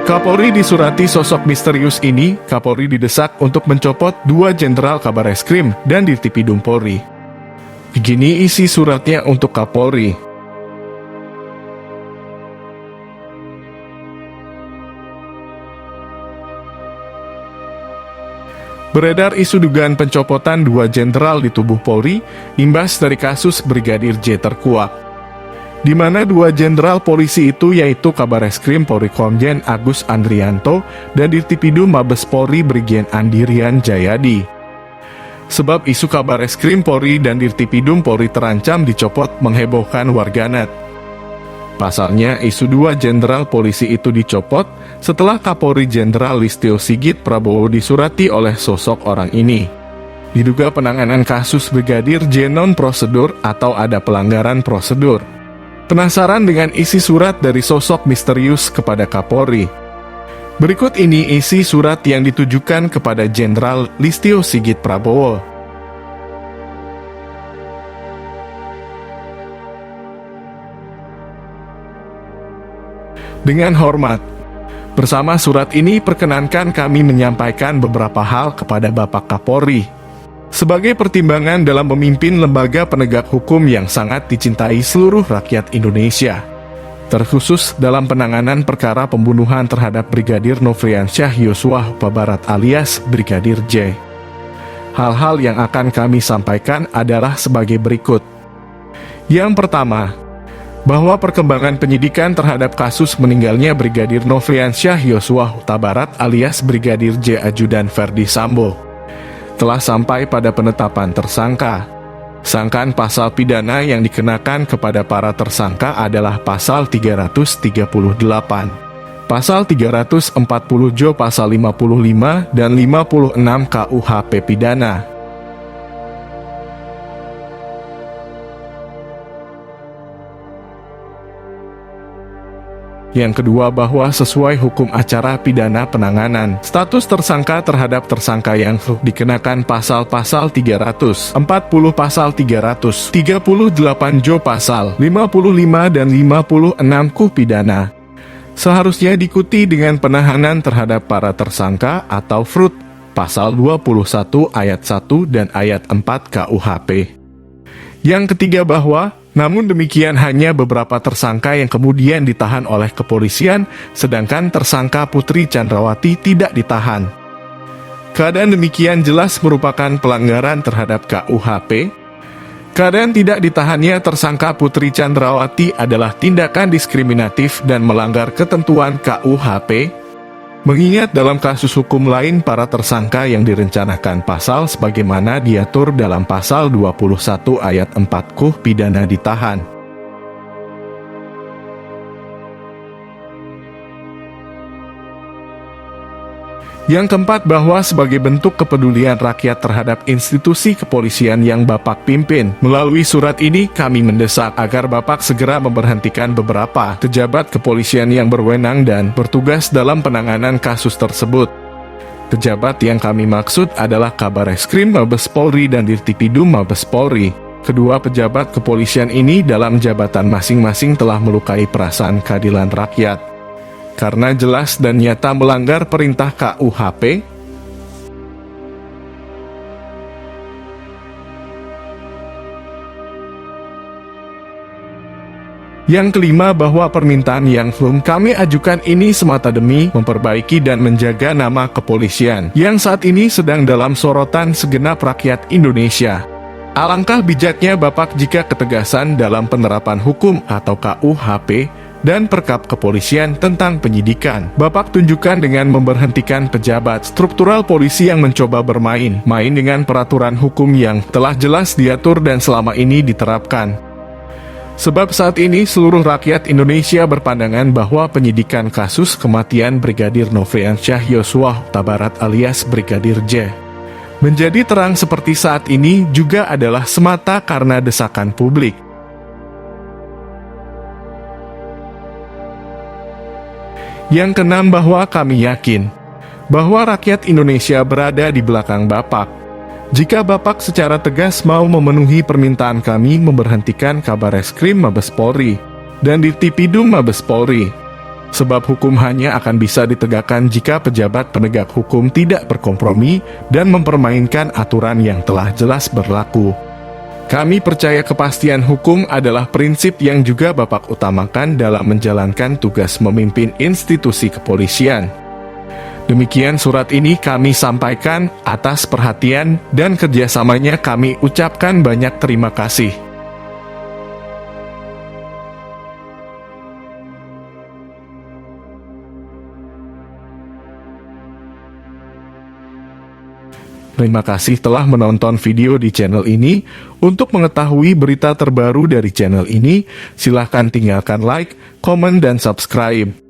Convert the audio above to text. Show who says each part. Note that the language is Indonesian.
Speaker 1: Kapolri disurati sosok misterius ini. Kapolri didesak untuk mencopot 2 Jenderal Kabareskrim dan Dirtipidum Polri. Begini isi suratnya untuk Kapolri. Beredar isu dugaan pencopotan 2 jenderal di tubuh Polri, imbas dari kasus Brigadir J terkuak. Di mana 2 jenderal polisi itu yaitu Kabareskrim Polri Komjen Agus Andrianto dan Dirtipidum Mabes Polri Brigjen Andirian Jayadi. Sebab isu Kabareskrim Polri dan Dirtipidum Polri terancam dicopot menghebohkan warganet. Pasalnya, isu 2 jenderal polisi itu dicopot setelah Kapolri Jenderal Listio Sigit Prabowo disurati oleh sosok orang ini. Diduga penanganan kasus Brigadir J non-prosedur atau ada pelanggaran prosedur. Penasaran dengan isi surat dari sosok misterius kepada Kapolri? Berikut ini isi surat yang ditujukan kepada Jenderal Listio Sigit Prabowo. Dengan hormat, bersama surat ini perkenankan kami menyampaikan beberapa hal kepada Bapak Kapolri. Sebagai pertimbangan dalam memimpin lembaga penegak hukum yang sangat dicintai seluruh rakyat Indonesia, terkhusus dalam penanganan perkara pembunuhan terhadap Brigadir Nofriansyah Yosua Huta Barat alias Brigadir J. Hal-hal yang akan kami sampaikan adalah sebagai berikut. Yang pertama, bahwa perkembangan penyidikan terhadap kasus meninggalnya Brigadir Nofriansyah Yosua Huta Barat alias Brigadir J Ajudan Ferdi Sambo telah sampai pada penetapan tersangka. Sangkaan pasal pidana yang dikenakan kepada para tersangka adalah pasal 338, pasal 340 Jo pasal 55 dan 56 KUHP pidana. Yang kedua, bahwa sesuai hukum acara pidana penanganan, status tersangka terhadap tersangka yang dikenakan pasal-pasal 340, pasal 338 Jo pasal 55 dan 56 KUH pidana, seharusnya diikuti dengan penahanan terhadap para tersangka atau FRUT, pasal 21 ayat 1 dan ayat 4 KUHP. Yang ketiga, bahwa namun demikian hanya beberapa tersangka yang kemudian ditahan oleh kepolisian, sedangkan tersangka Putri Chandrawati tidak ditahan. Keadaan demikian jelas merupakan pelanggaran terhadap KUHP. Keadaan tidak ditahannya tersangka Putri Chandrawati adalah tindakan diskriminatif dan melanggar ketentuan KUHP. Mengingat dalam kasus hukum lain para tersangka yang direncanakan pasal sebagaimana diatur dalam pasal 21 ayat 4 KUH pidana ditahan. Yang keempat, bahwa sebagai bentuk kepedulian rakyat terhadap institusi kepolisian yang Bapak pimpin, melalui surat ini kami mendesak agar Bapak segera memberhentikan beberapa pejabat kepolisian yang berwenang dan bertugas dalam penanganan kasus tersebut. Pejabat yang kami maksud adalah Kabareskrim Mabes Polri dan Dirtipidum Mabes Polri. Kedua pejabat kepolisian ini dalam jabatan masing-masing telah melukai perasaan keadilan rakyat, karena jelas dan nyata melanggar perintah KUHP. Yang kelima, bahwa permintaan yang kami ajukan ini semata demi memperbaiki dan menjaga nama kepolisian yang saat ini sedang dalam sorotan segenap rakyat Indonesia. Alangkah bijaknya Bapak jika ketegasan dalam penerapan hukum atau KUHP dan Perkap Kepolisian tentang penyidikan Bapak tunjukkan dengan memberhentikan pejabat struktural polisi yang mencoba bermain-main dengan peraturan hukum yang telah jelas diatur dan selama ini diterapkan. Sebab saat ini seluruh rakyat Indonesia berpandangan bahwa penyidikan kasus kematian Brigadir Nofriansyah Yosua Huta Barat alias Brigadir J menjadi terang seperti saat ini juga adalah semata karena desakan publik. Yang keenam, bahwa kami yakin bahwa rakyat Indonesia berada di belakang Bapak. Jika Bapak secara tegas mau memenuhi permintaan kami memberhentikan Kabareskrim Mabes Polri dan Dirtipidum Mabes Polri, Sebab hukum hanya akan bisa ditegakkan jika pejabat penegak hukum tidak berkompromi dan mempermainkan aturan yang telah jelas berlaku. Kami percaya kepastian hukum adalah prinsip yang juga Bapak utamakan dalam menjalankan tugas memimpin institusi kepolisian. Demikian surat ini kami sampaikan. Atas perhatian dan kerjasamanya kami ucapkan banyak terima kasih. Terima kasih telah menonton video di channel ini. Untuk mengetahui berita terbaru dari channel ini, silahkan tinggalkan like, komen, dan subscribe.